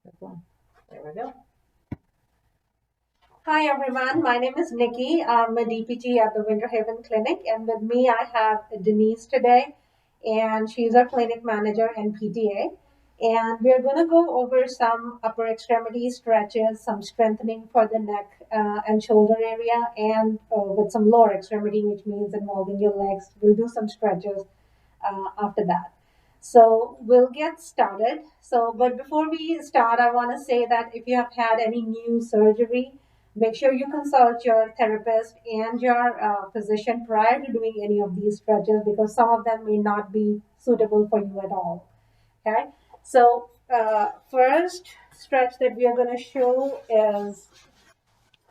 There we go. Hi everyone, my name is Nikki. I'm a DPG at the Winter Haven Clinic, and with me I have Denise today, and she's our clinic manager and PTA. And we're going to go over some upper extremity stretches, some strengthening for the neck and shoulder area, and with some lower extremity, which means involving your legs. We'll do some stretches after that. So we'll get started. But before we start, I want to say that if you have had any new surgery, make sure you consult your therapist and your physician prior to doing any of these stretches because some of them may not be suitable for you at all. Okay. First stretch that we are going to show is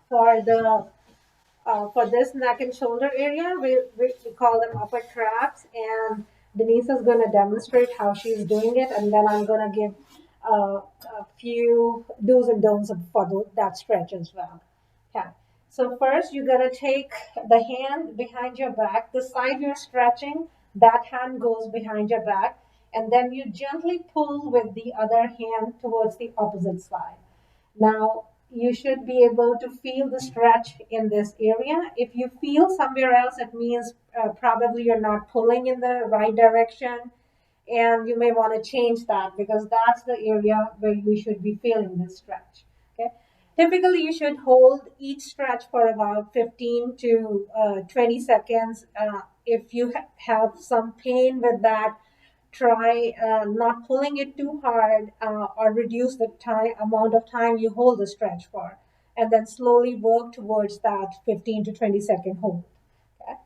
for the for this neck and shoulder area. We call them upper traps, and Denise is going to demonstrate how she's doing it, and then I'm going to give a few do's and don'ts for that stretch as well. Okay. So first, you're going to take the hand behind your back. The side you're stretching, that hand goes behind your back, and then you gently pull with the other hand towards the opposite side. Now, you should be able to feel the stretch in this area. If you feel somewhere else, it means probably you're not pulling in the right direction, and you may want to change that because that's the area where you should be feeling this stretch. Okay. Typically, you should hold each stretch for about 15 to 20 seconds. If you have some pain with that, try not pulling it too hard or reduce the time amount of time you hold the stretch for, and then slowly work towards that 15 to 20-second hold. Okay.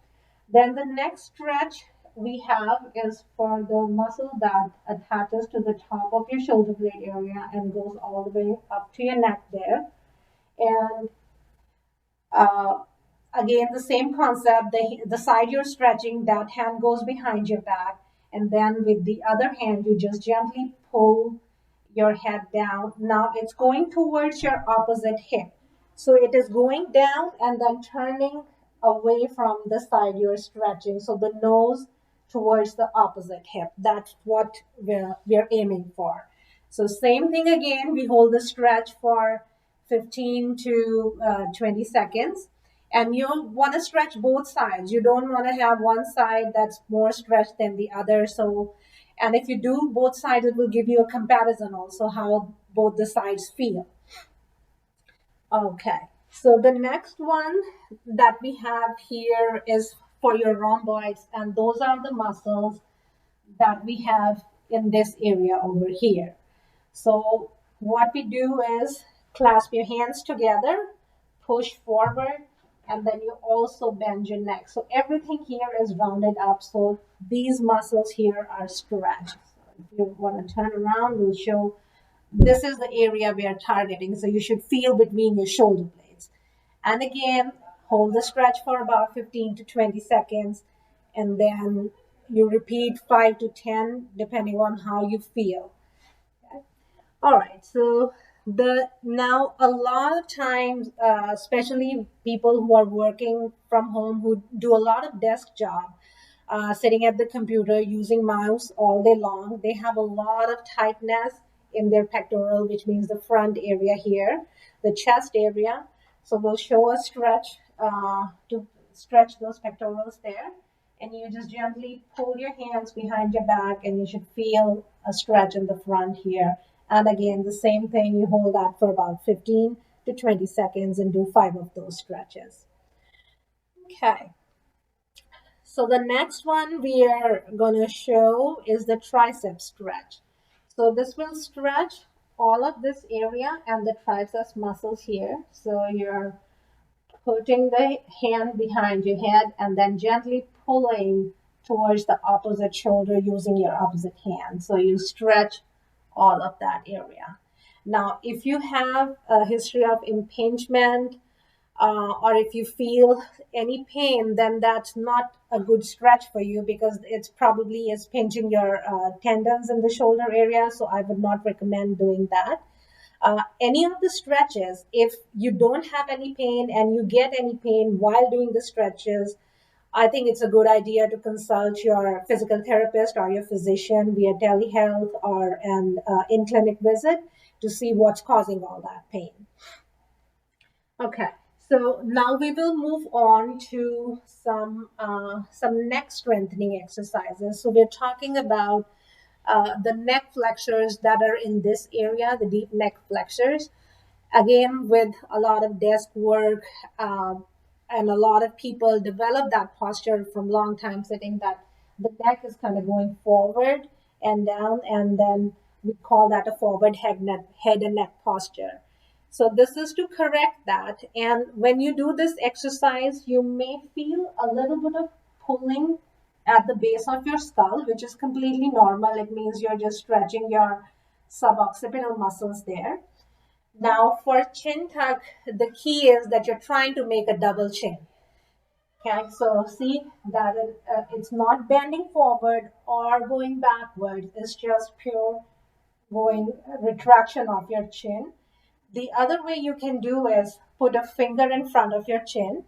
Then the next stretch we have is for the muscle that attaches to the top of your shoulder blade area and goes all the way up to your neck there. And uh, again, the same concept. The side you're stretching, that hand goes behind your back, and then with the other hand, you just gently pull your head down. Now it's going towards your opposite hip. So it is going down and then turning away from the side you're stretching. So the nose towards the opposite hip. That's what we're aiming for. So same thing again, we hold the stretch for 15 to 20 seconds. And you want to stretch both sides. You don't want to have one side that's more stretched than the other. So, and if you do both sides, it will give you a comparison also how both the sides feel. Okay. So the next one that we have here is for your rhomboids, and those are the muscles that we have in this area over here. So what we do is clasp your hands together, push forward, and then you also bend your neck. So everything here is rounded up. So these muscles here are stretched. So if you want to turn around, we'll show this is the area we are targeting. So you should feel between your shoulder blades. And again, hold the stretch for about 15 to 20 seconds, and then you repeat 5 to 10 depending on how you feel. All right, so the now a lot of times, especially people who are working from home who do a lot of desk job, sitting at the computer using mouse all day long, they have a lot of tightness in their pectoral, which means the front area here, the chest area. So we'll show a stretch to stretch those pectorals there. And you just gently pull your hands behind your back, and you should feel a stretch in the front here. And again, the same thing, you hold that for about 15 to 20 seconds and do 5 of those stretches. Okay. So the next one we are going to show is the tricep stretch. So this will stretch all of this area and the triceps muscles here. So you're putting the hand behind your head and then gently pulling towards the opposite shoulder using your opposite hand. So you stretch all of that area. Now, if you have a history of impingement or if you feel any pain, then that's not a good stretch for you because it's probably is pinching your tendons in the shoulder area. So I would not recommend doing that. Any of the stretches, if you don't have any pain and you get any pain while doing the stretches, I think it's a good idea to consult your physical therapist or your physician via telehealth or an in-clinic visit to see what's causing all that pain. Okay, so now we will move on to some neck strengthening exercises. So we're talking about the neck flexors that are in this area, the deep neck flexors. Again, with a lot of desk work, and a lot of people develop that posture from long time sitting, that the neck is kind of going forward and down, and then we call that a forward head and neck posture. So this is to correct that. And when you do this exercise, you may feel a little bit of pulling at the base of your skull, which is completely normal. It means you're just stretching your suboccipital muscles there. Now, for chin tuck, the key is that you're trying to make a double chin. Okay, so see that it's not bending forward or going backward, it's just pure going retraction of your chin. The other way you can do is put a finger in front of your chin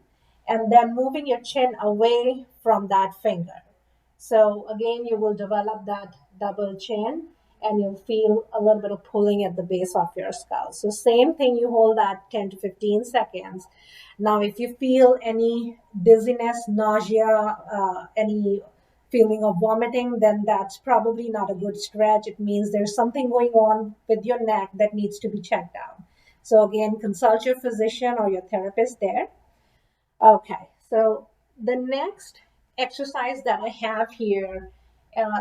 and then moving your chin away from that finger. So again, you will develop that double chin and you'll feel a little bit of pulling at the base of your skull. So same thing, you hold that 10 to 15 seconds. Now, if you feel any dizziness, nausea, any feeling of vomiting, then that's probably not a good stretch. It means there's something going on with your neck that needs to be checked out. So again, consult your physician or your therapist there. Okay, so the next exercise that I have here,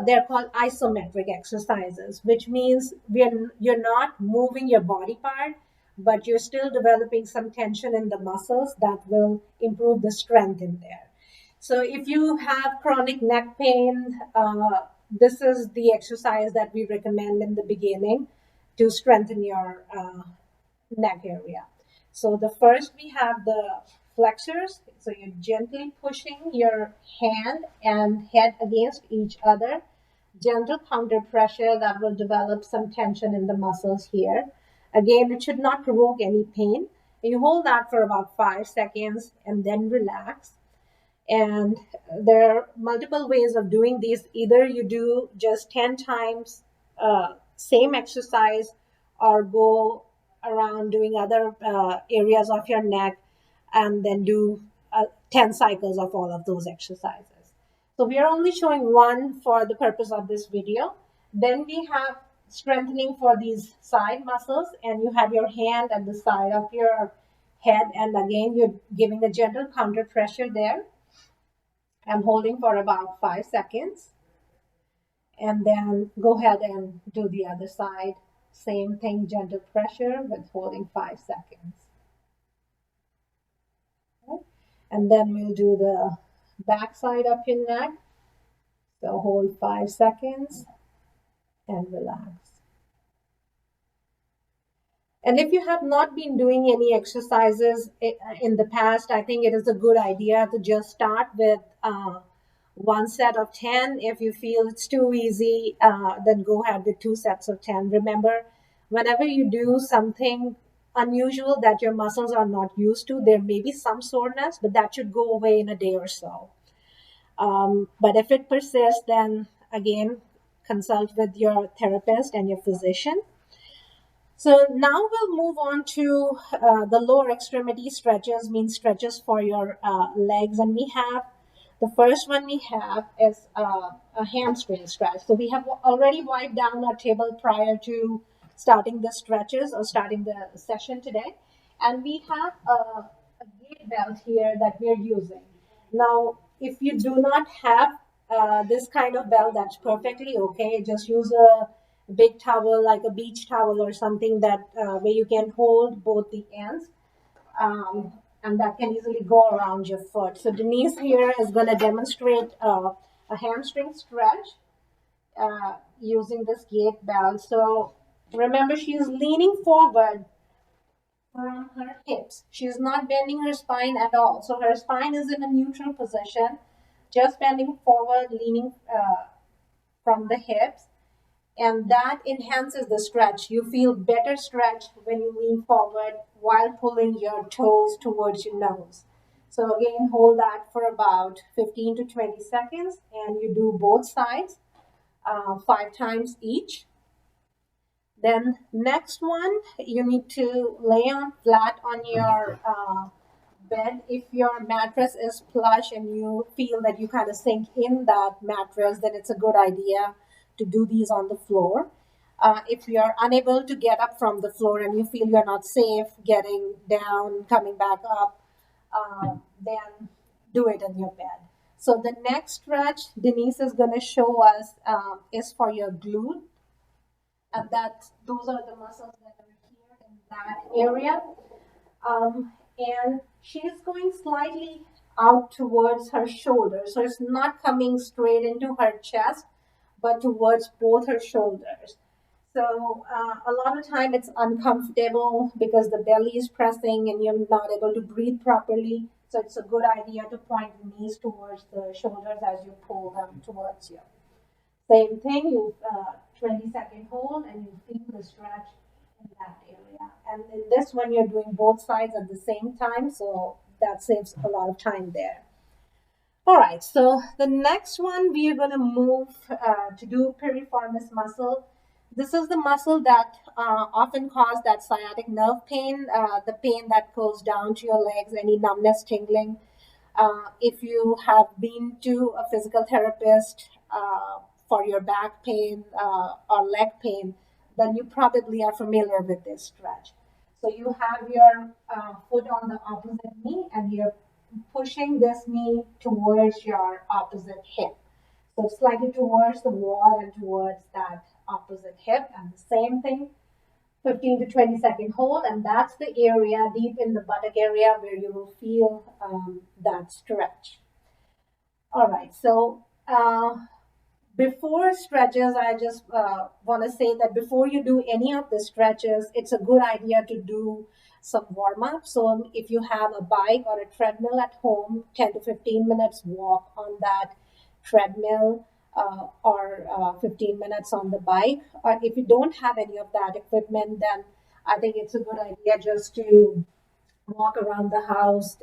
they're called isometric exercises, which means you're not moving your body part, but you're still developing some tension in the muscles that will improve the strength in there. So if you have chronic neck pain, this is the exercise that we recommend in the beginning to strengthen your neck area. So the first we have the flexors. So you're gently pushing your hand and head against each other. Gentle counter pressure that will develop some tension in the muscles here. Again, it should not provoke any pain. You hold that for about 5 seconds and then relax. And there are multiple ways of doing these. Either you do just 10 times same exercise, or go around doing other areas of your neck and then do 10 cycles of all of those exercises. So we are only showing one for the purpose of this video. Then we have strengthening for these side muscles, and you have your hand at the side of your head, and again you're giving a gentle counter pressure there. I'm holding for about 5 seconds, and then go ahead and do the other side. Same thing, gentle pressure with holding 5 seconds. Okay. And then we'll do the back side of your neck. So hold 5 seconds and relax. And if you have not been doing any exercises in the past, I think it is a good idea to just start with one set of 10. If you feel it's too easy, then go ahead with 2 sets of 10. Remember, whenever you do something unusual that your muscles are not used to, there may be some soreness, but that should go away in a day or so. But if it persists, then again, consult with your therapist and your physician. So now we'll move on to the lower extremity stretches, means stretches for your legs. And we have, the first one we have is a hamstring stretch. So we have already wiped down our table prior to starting the stretches or starting the session today. And we have a gait belt here that we're using. Now, if you do not have this kind of belt, that's perfectly okay. Just use a big towel, like a beach towel or something, that where you can hold both the ends, and that can easily go around your foot. So Denise here is going to demonstrate a hamstring stretch using this gait belt. So remember, she's leaning forward from her hips. She's not bending her spine at all. So her spine is in a neutral position, just bending forward, leaning from the hips. And that enhances the stretch. You feel better stretch when you lean forward while pulling your toes towards your nose. So again, hold that for about 15 to 20 seconds, and you do both sides 5 times each. Then next one, you need to lay on flat on your bed. If your mattress is plush and you feel that you kind of sink in that mattress, then it's a good idea to do these on the floor. If you're unable to get up from the floor and you feel you're not safe getting down, coming back up, then do it in your bed. So the next stretch Denise is going to show us is for your glute, and that those are the muscles that are here in that area. And she's going slightly out towards her shoulder, so it's not coming straight into her chest, but towards both her shoulders. So a lot of time it's uncomfortable because the belly is pressing and you're not able to breathe properly. So it's a good idea to point the knees towards the shoulders as you pull them towards you. Same thing, you 20-second hold and you feel the stretch in that area. And in this one, you're doing both sides at the same time, so that saves a lot of time there. All right, so the next one we are going to move to do piriformis muscle. This is the muscle that often causes that sciatic nerve pain, the pain that goes down to your legs, any numbness, tingling. If you have been to a physical therapist for your back pain or leg pain, then you probably are familiar with this stretch. So you have your foot on the opposite knee and you're pushing this knee towards your opposite hip. So slightly towards the wall and towards that opposite hip. And the same thing, 15 to 20-second hold, and that's the area deep in the buttock area where you will feel that stretch. All right, so before stretches, I just want to say that before you do any of the stretches, it's a good idea to do some warm up. So if you have a bike or a treadmill at home, 10 to 15 minutes walk on that treadmill or 15 minutes on the bike. Or if you don't have any of that equipment, then I think it's a good idea just to walk around the house,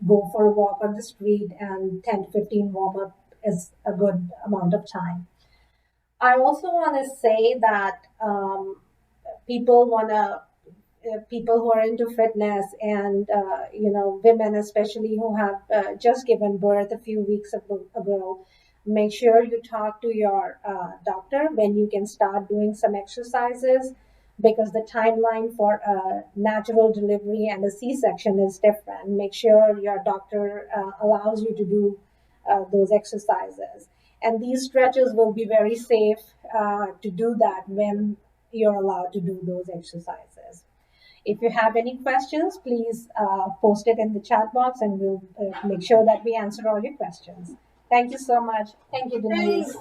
go for a walk on the street, and 10 to 15 warm up is a good amount of time. I also want to say that people want to people who are into fitness and women especially who have just given birth a few weeks ago, make sure you talk to your doctor when you can start doing some exercises, because the timeline for a natural delivery and a c-section is different. Make sure your doctor allows you to do those exercises, and these stretches will be very safe to do that when you're allowed to do those exercises. If you have any questions, please post it in the chat box and we'll make sure that we answer all your questions. Thank you so much. Thank you, Denise.